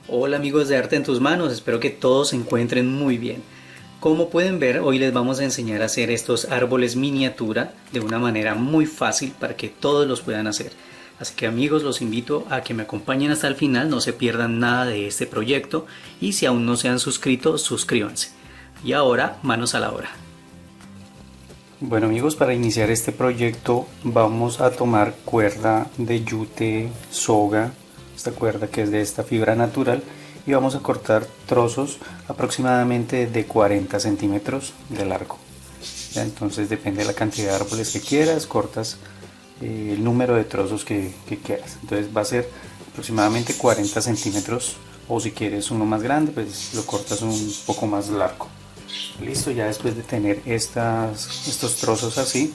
Hola amigos de Arte en tus manos, espero que todos se encuentren muy bien. Como pueden ver, hoy les vamos a enseñar a hacer estos árboles miniatura de una manera muy fácil para que todos los puedan hacer. Así que amigos, los invito a que me acompañen hasta el final, no se pierdan nada de este proyecto y si aún no se han suscrito, suscríbanse. Y ahora, manos a la obra. Bueno amigos, para iniciar este proyecto vamos a tomar cuerda de yute, soga, esta cuerda que es de esta fibra natural, y vamos a cortar trozos aproximadamente de 40 centímetros de largo. ¿Ya? Entonces depende de la cantidad de árboles que quieras, cortas el número de trozos que quieras. Entonces va a ser aproximadamente 40 centímetros, o si quieres uno más grande pues lo cortas un poco más largo. Listo, ya después de tener estos trozos así,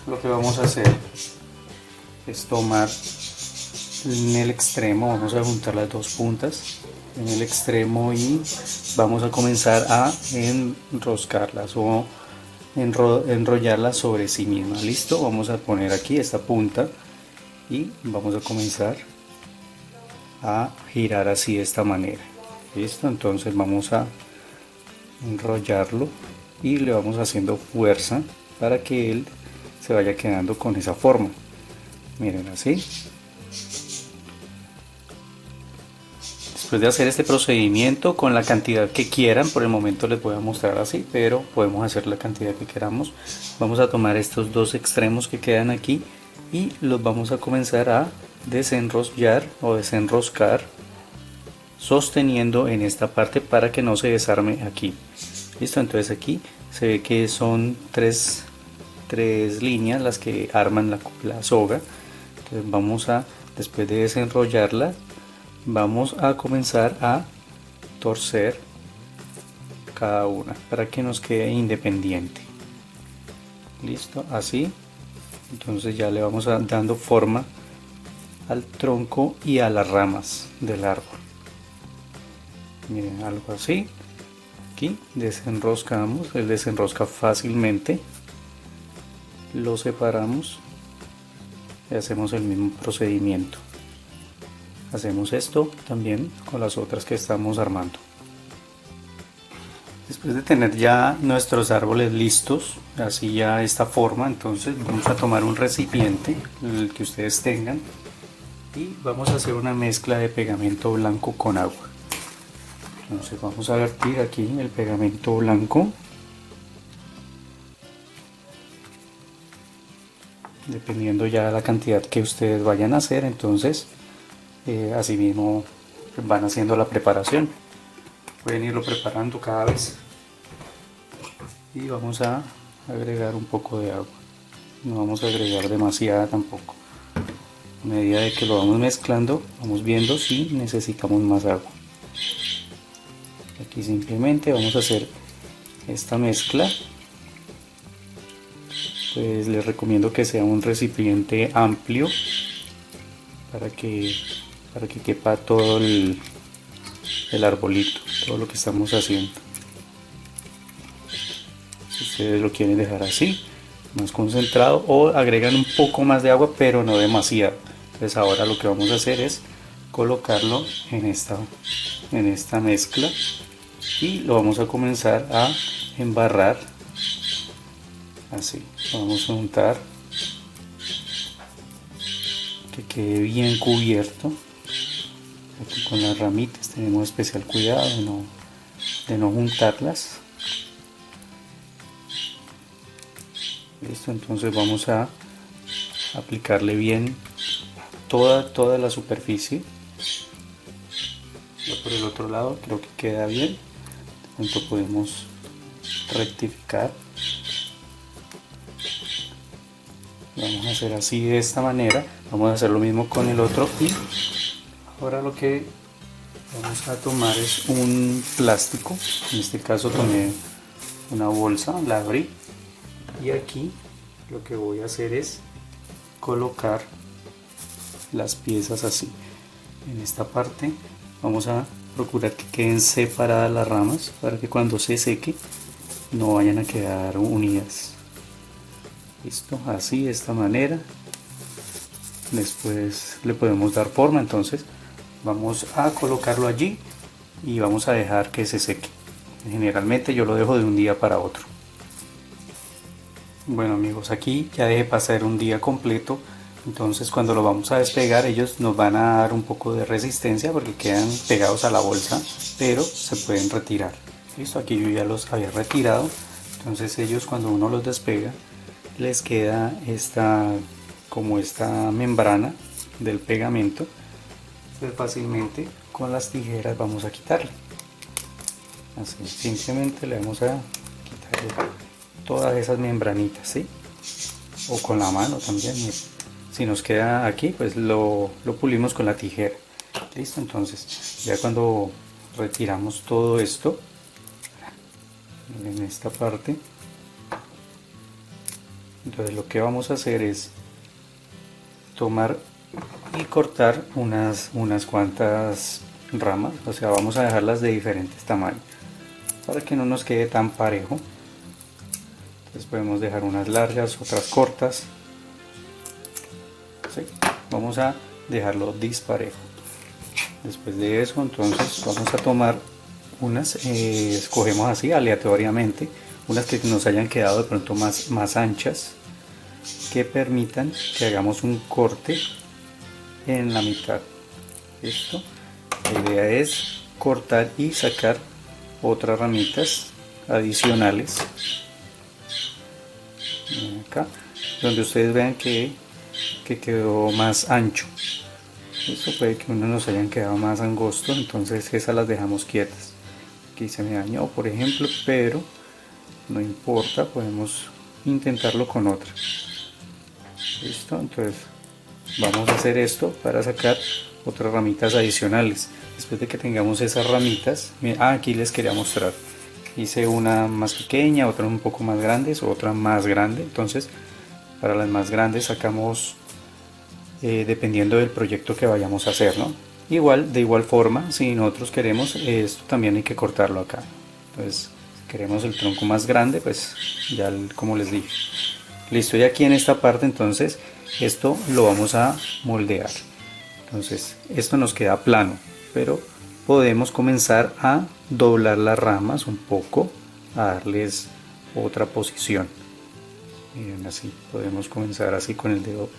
lo que vamos a hacer es tomar en el extremo, vamos a juntar las dos puntas en el extremo y vamos a comenzar a enroscarlas o enrollarlas sobre sí misma. Listo, vamos a poner aquí esta punta y vamos a comenzar a girar así de esta manera. Listo, entonces vamos a enrollarlo y le vamos haciendo fuerza para que él se vaya quedando con esa forma. Miren así. Después de hacer este procedimiento con la cantidad que quieran, por el momento les voy a mostrar así, pero podemos hacer la cantidad que queramos. Vamos a tomar estos dos extremos que quedan aquí y los vamos a comenzar a desenrollar o desenroscar, sosteniendo en esta parte para que no se desarme aquí. Listo, entonces aquí se ve que son tres líneas las que arman la soga. Entonces vamos a, después de desenrollarla, vamos a comenzar a torcer cada una para que nos quede independiente. Listo, así. Entonces ya le vamos dando forma al tronco y a las ramas del árbol. Miren, algo así. Aquí desenroscamos, él desenrosca fácilmente, lo separamos y hacemos el mismo procedimiento. Hacemos esto también con las otras que estamos armando. Después de tener ya nuestros árboles listos, así ya esta forma, entonces vamos a tomar un recipiente, el que ustedes tengan, y vamos a hacer una mezcla de pegamento blanco con agua. Entonces vamos a vertir aquí el pegamento blanco, dependiendo ya de la cantidad que ustedes vayan a hacer, entonces así mismo van haciendo la preparación. Pueden irlo preparando cada vez y vamos a agregar un poco de agua, no vamos a agregar demasiada tampoco. A medida de que lo vamos mezclando vamos viendo si necesitamos más agua. Aquí simplemente vamos a hacer esta mezcla, pues les recomiendo que sea un recipiente amplio para que quepa todo el arbolito, todo lo que estamos haciendo. Si ustedes lo quieren dejar así, más concentrado, o agregan un poco más de agua pero no demasiado. Entonces ahora lo que vamos a hacer es colocarlo en esta mezcla y lo vamos a comenzar a embarrar así. Lo vamos a untar, que quede bien cubierto. Aquí con las ramitas tenemos especial cuidado de no juntarlas. Listo, entonces vamos a aplicarle bien toda la superficie. Ya por el otro lado creo que queda bien. De pronto podemos rectificar. Vamos a hacer así de esta manera. Vamos a hacer lo mismo con el otro y ahora lo que vamos a tomar es un plástico. En este caso tomé una bolsa, la abrí y aquí lo que voy a hacer es colocar las piezas así. En esta parte vamos a procurar que queden separadas las ramas para que cuando se seque no vayan a quedar unidas. Listo, así de esta manera. Después le podemos dar forma, entonces Vamos a colocarlo allí y vamos a dejar que se seque. Generalmente yo lo dejo de un día para otro. Bueno amigos, aquí ya dejé pasar un día completo, entonces cuando lo vamos a despegar ellos nos van a dar un poco de resistencia porque quedan pegados a la bolsa, pero se pueden retirar. Listo, aquí yo ya los había retirado, entonces ellos cuando uno los despega les queda como esta membrana del pegamento. Entonces fácilmente con las tijeras vamos a quitarle. Así, simplemente le vamos a quitar todas esas membranitas, ¿sí? O con la mano también. Si nos queda aquí, pues lo pulimos con la tijera. Listo, entonces ya cuando retiramos todo esto en esta parte, entonces lo que vamos a hacer es tomar y cortar unas cuantas ramas, o sea, vamos a dejarlas de diferentes tamaños para que no nos quede tan parejo. Entonces podemos dejar unas largas, otras cortas, ¿sí? Vamos a dejarlo disparejo. Después de eso, entonces vamos a tomar unas, escogemos así aleatoriamente unas que nos hayan quedado de pronto más anchas, que permitan que hagamos un corte en la mitad. Listo, la idea es cortar y sacar otras ramitas adicionales acá, donde ustedes vean que quedó más ancho. Esto puede que uno nos hayan quedado más angosto, entonces esas las dejamos quietas. Aquí se me dañó por ejemplo, pero no importa, podemos intentarlo con otra. Listo, entonces vamos a hacer esto para sacar otras ramitas adicionales. Después de que tengamos esas ramitas, aquí les quería mostrar, hice una más pequeña, otra un poco más grande, otra más grande. Entonces para las más grandes sacamos dependiendo del proyecto que vayamos a hacer, ¿no? De igual forma, si nosotros queremos esto, también hay que cortarlo acá. Entonces si queremos el tronco más grande, pues ya como les dije. Listo, y aquí en esta parte entonces esto lo vamos a moldear. Entonces esto nos queda plano, pero podemos comenzar a doblar las ramas un poco, a darles otra posición. Miren, así podemos comenzar así con el dedo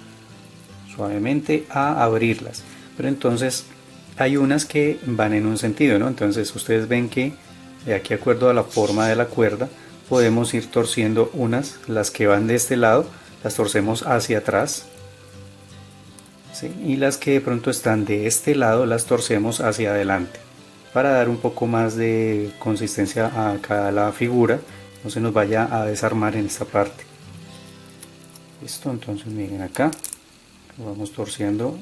suavemente a abrirlas, pero entonces hay unas que van en un sentido, ¿no? Entonces ustedes ven que de aquí, de acuerdo a la forma de la cuerda, podemos ir torciendo unas, las que van de este lado las torcemos hacia atrás, ¿sí? Y las que de pronto están de este lado las torcemos hacia adelante para dar un poco más de consistencia a cada la figura, no se nos vaya a desarmar en esta parte. Listo, entonces miren acá lo vamos torciendo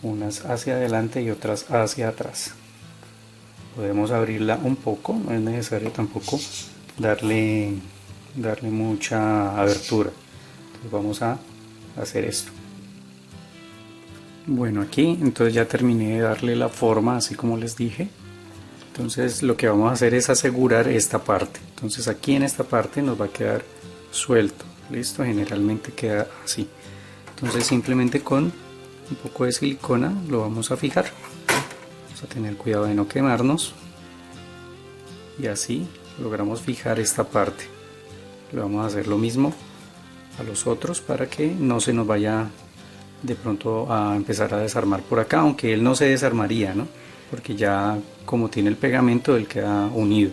unas hacia adelante y otras hacia atrás. Podemos abrirla un poco, no es necesario tampoco darle mucha abertura. Entonces vamos a hacer esto. Bueno, aquí entonces ya terminé de darle la forma así como les dije. Entonces lo que vamos a hacer es asegurar esta parte. Entonces aquí en esta parte nos va a quedar suelto. Listo, generalmente queda así. Entonces simplemente con un poco de silicona lo vamos a fijar. Vamos a tener cuidado de no quemarnos. Y así logramos fijar esta parte. Le vamos a hacer lo mismo a los otros para que no se nos vaya de pronto a empezar a desarmar por acá, aunque él no se desarmaría, ¿no? Porque ya como tiene el pegamento él queda unido.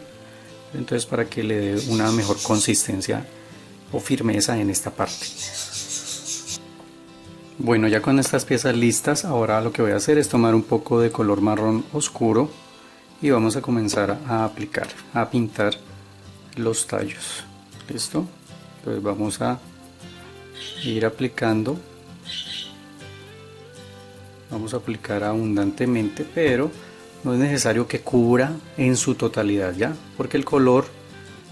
Entonces para que le dé una mejor consistencia o firmeza en esta parte. Bueno, ya con estas piezas listas, ahora lo que voy a hacer es tomar un poco de color marrón oscuro y vamos a comenzar a aplicar, a pintar los tallos. ¿Listo? Entonces vamos a ir aplicando, vamos a aplicar abundantemente, pero no es necesario que cubra en su totalidad, ¿ya? Porque el color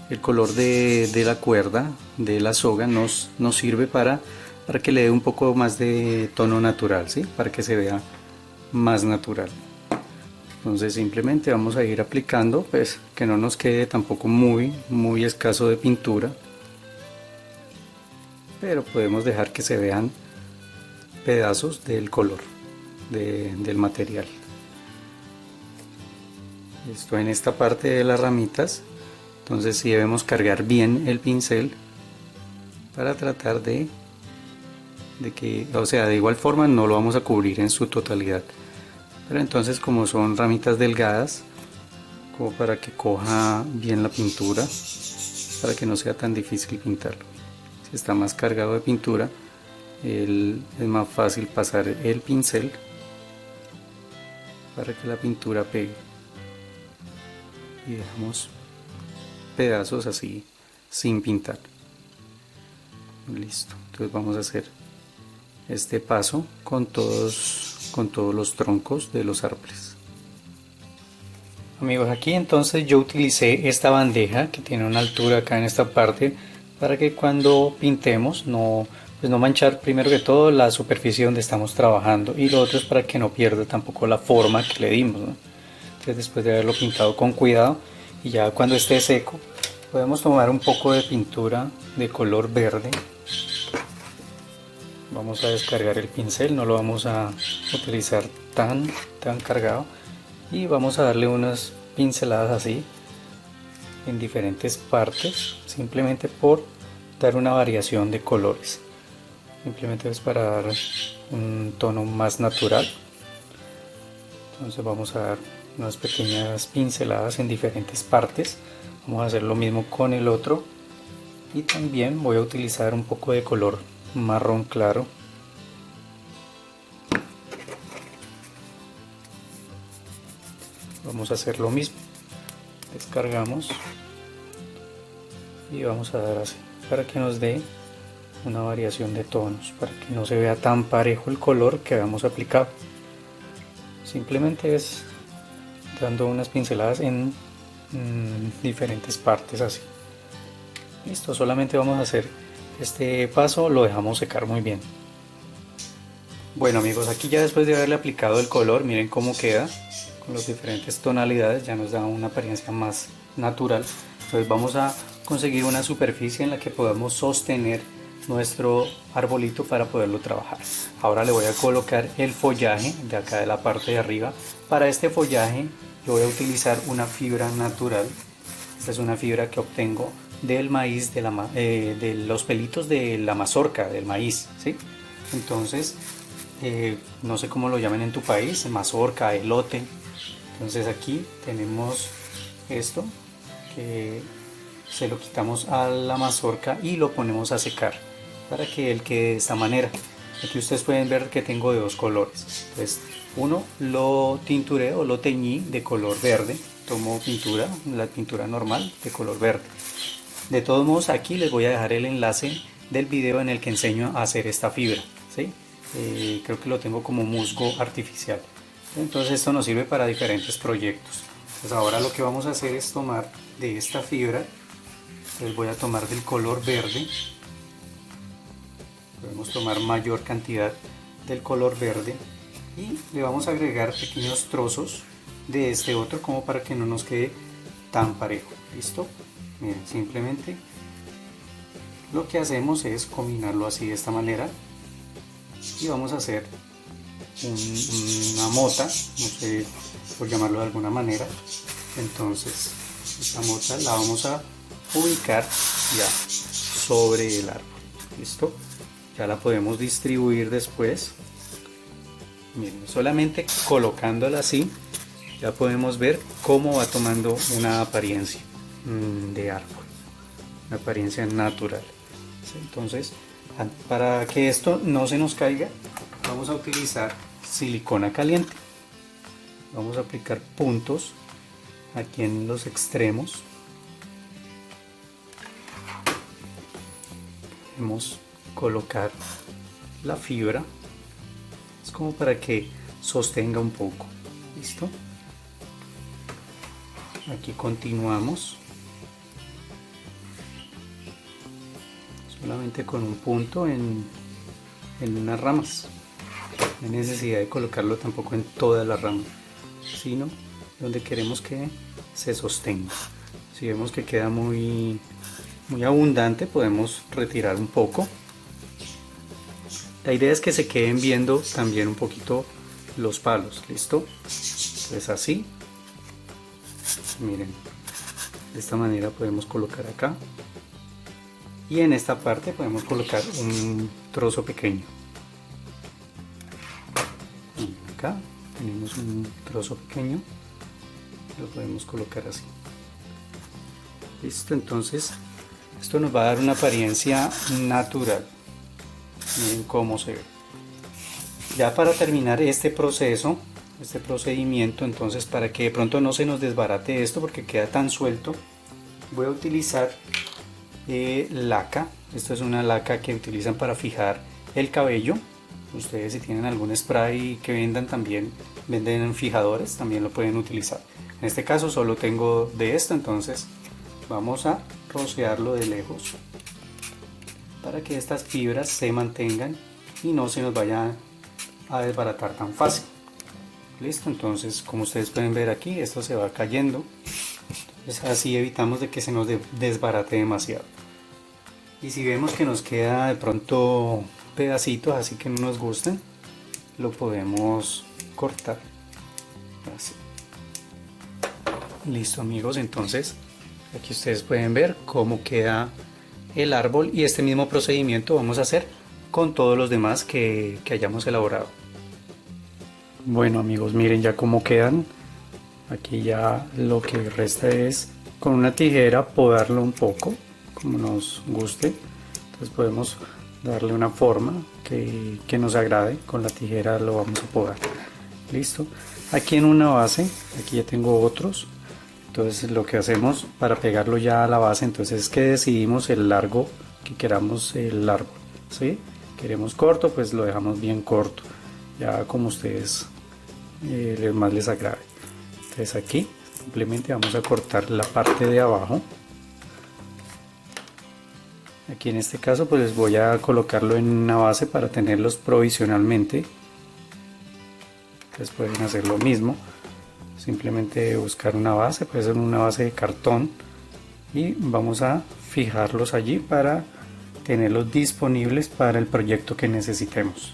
de la cuerda, de la soga, nos sirve para que le dé un poco más de tono natural, ¿sí? Para que se vea más natural. Entonces simplemente vamos a ir aplicando, pues que no nos quede tampoco muy escaso de pintura, pero podemos dejar que se vean pedazos del color del material. Esto en esta parte de las ramitas. Entonces sí debemos cargar bien el pincel para tratar de que, o sea, de igual forma no lo vamos a cubrir en su totalidad. Pero entonces, como son ramitas delgadas, como para que coja bien la pintura, para que no sea tan difícil pintarlo. Si está más cargado de pintura, es más fácil pasar el pincel para que la pintura pegue. Y dejamos pedazos así sin pintar. Listo. Entonces vamos a hacer este paso con todos los troncos de los árboles. Amigos, aquí entonces yo utilicé esta bandeja que tiene una altura acá en esta parte para que cuando pintemos no manchar primero que todo la superficie donde estamos trabajando, y lo otro es para que no pierda tampoco la forma que le dimos, ¿no? Entonces, después de haberlo pintado con cuidado y ya cuando esté seco, podemos tomar un poco de pintura de color verde. Vamos a descargar el pincel, no lo vamos a utilizar tan cargado, y vamos a darle unas pinceladas así en diferentes partes, simplemente por dar una variación de colores. Simplemente es para dar un tono más natural. Entonces vamos a dar unas pequeñas pinceladas en diferentes partes. Vamos a hacer lo mismo con el otro, y también voy a utilizar un poco de color marrón claro. Vamos a hacer lo mismo, descargamos y vamos a dar así para que nos dé una variación de tonos, para que no se vea tan parejo el color que habíamos aplicado. Simplemente es dando unas pinceladas en diferentes partes así. Listo, solamente vamos a hacer este paso, lo dejamos secar muy bien. Bueno amigos, aquí ya después de haberle aplicado el color, miren cómo queda con las diferentes tonalidades, ya nos da una apariencia más natural. Entonces vamos a conseguir una superficie en la que podamos sostener nuestro arbolito para poderlo trabajar. Ahora le voy a colocar el follaje de acá de la parte de arriba. Para este follaje yo voy a utilizar una fibra natural. Esta es una fibra que obtengo del maíz, de los pelitos de la mazorca del maíz, ¿sí? Entonces no sé cómo lo llaman en tu país, mazorca, elote. Entonces aquí tenemos esto, que se lo quitamos a la mazorca y lo ponemos a secar para que él quede de esta manera. Aquí ustedes pueden ver que tengo de dos colores. Entonces, uno lo tinturé o lo teñí de color verde. Tomo pintura, la pintura normal de color verde. De todos modos, aquí les voy a dejar el enlace del video en el que enseño a hacer esta fibra, ¿sí? Creo que lo tengo como musgo artificial. Entonces esto nos sirve para diferentes proyectos. Pues ahora lo que vamos a hacer es tomar de esta fibra. Les voy a tomar del color verde. Podemos tomar mayor cantidad del color verde y le vamos a agregar pequeños trozos de este otro, como para que no nos quede tan parejo. ¿Listo? Miren, simplemente lo que hacemos es combinarlo así de esta manera, y vamos a hacer una mota, no sé por llamarlo de alguna manera. Entonces esta mota la vamos a ubicar ya sobre el árbol. ¿Listo? Ya la podemos distribuir después. Miren, solamente colocándola así ya podemos ver cómo va tomando una apariencia de árbol, una apariencia natural. ¿Sí? Entonces, para que esto no se nos caiga, vamos a utilizar silicona caliente. Vamos a aplicar puntos aquí en los extremos. Podemos colocar la fibra, es como para que sostenga un poco. ¿Listo? Aquí continuamos solamente con un punto en unas ramas. No hay necesidad de colocarlo tampoco en todas las ramas, sino donde queremos que se sostenga. Si vemos que queda muy abundante, podemos retirar un poco. La idea es que se queden viendo también un poquito los palos. ¿Listo? Entonces así. Miren, de esta manera podemos colocar acá, y en esta parte podemos colocar un trozo pequeño. Y acá tenemos un trozo pequeño, lo podemos colocar así. Listo, entonces esto nos va a dar una apariencia natural. Miren cómo se ve. Ya para terminar este proceso, este procedimiento, entonces para que de pronto no se nos desbarate esto porque queda tan suelto, voy a utilizar laca. Esto es una laca que utilizan para fijar el cabello. Ustedes, si tienen algún spray que vendan, también venden fijadores, también lo pueden utilizar. En este caso solo tengo de esto, entonces vamos a rociarlo de lejos para que estas fibras se mantengan y no se nos vaya a desbaratar tan fácil. Listo, entonces como ustedes pueden ver aquí, esto se va cayendo, entonces así evitamos de que se nos desbarate demasiado. Y si vemos que nos queda de pronto pedacitos así que no nos gustan, lo podemos cortar así. Listo, amigos, entonces aquí ustedes pueden ver cómo queda el árbol, y este mismo procedimiento vamos a hacer con todos los demás que hayamos elaborado. Bueno, amigos, miren ya cómo quedan. Aquí ya lo que resta es con una tijera podarlo un poco como nos guste. Entonces podemos darle una forma que nos agrade. Con la tijera lo vamos a podar. Listo. Aquí en una base, aquí ya tengo otros. Entonces lo que hacemos para pegarlo ya a la base, entonces es que decidimos el largo que queramos el árbol, ¿sí? Queremos corto, pues lo dejamos bien corto, ya como ustedes más les agrade. Entonces aquí simplemente vamos a cortar la parte de abajo. Aquí en este caso pues les voy a colocarlo en una base para tenerlos provisionalmente. Ustedes pueden hacer lo mismo. Simplemente buscar una base, puede ser una base de cartón, y vamos a fijarlos allí para tenerlos disponibles para el proyecto que necesitemos.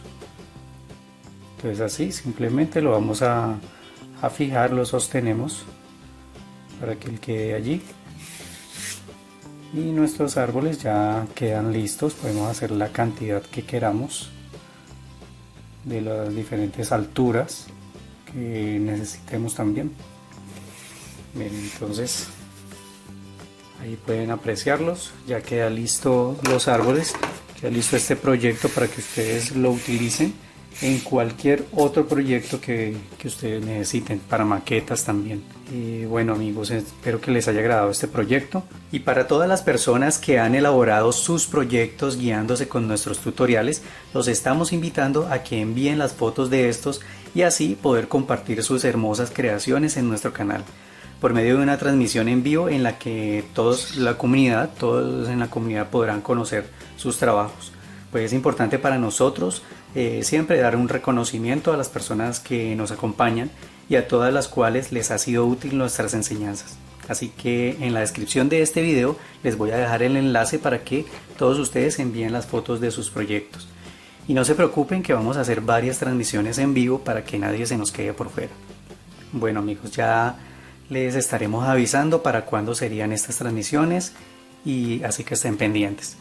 Entonces así simplemente lo vamos a fijar, lo sostenemos para que él quede allí, y nuestros árboles ya quedan listos. Podemos hacer la cantidad que queramos de las diferentes alturas que necesitemos también. Bien, entonces ahí pueden apreciarlos, ya queda listo los árboles, queda listo este proyecto para que ustedes lo utilicen en cualquier otro proyecto que ustedes necesiten, para maquetas también. Y bueno, amigos, espero que les haya agradado este proyecto, y para todas las personas que han elaborado sus proyectos guiándose con nuestros tutoriales, los estamos invitando a que envíen las fotos de estos y así poder compartir sus hermosas creaciones en nuestro canal por medio de una transmisión en vivo en la que todos en la comunidad podrán conocer sus trabajos. Pues es importante para nosotros siempre dar un reconocimiento a las personas que nos acompañan y a todas las cuales les ha sido útil nuestras enseñanzas. Así que en la descripción de este video les voy a dejar el enlace para que todos ustedes envíen las fotos de sus proyectos. Y no se preocupen que vamos a hacer varias transmisiones en vivo para que nadie se nos quede por fuera. Bueno, amigos, ya les estaremos avisando para cuándo serían estas transmisiones, y así que estén pendientes.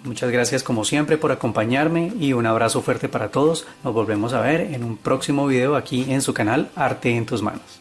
Muchas gracias como siempre por acompañarme, y un abrazo fuerte para todos. Nos volvemos a ver en un próximo video aquí en su canal Arte en tus Manos.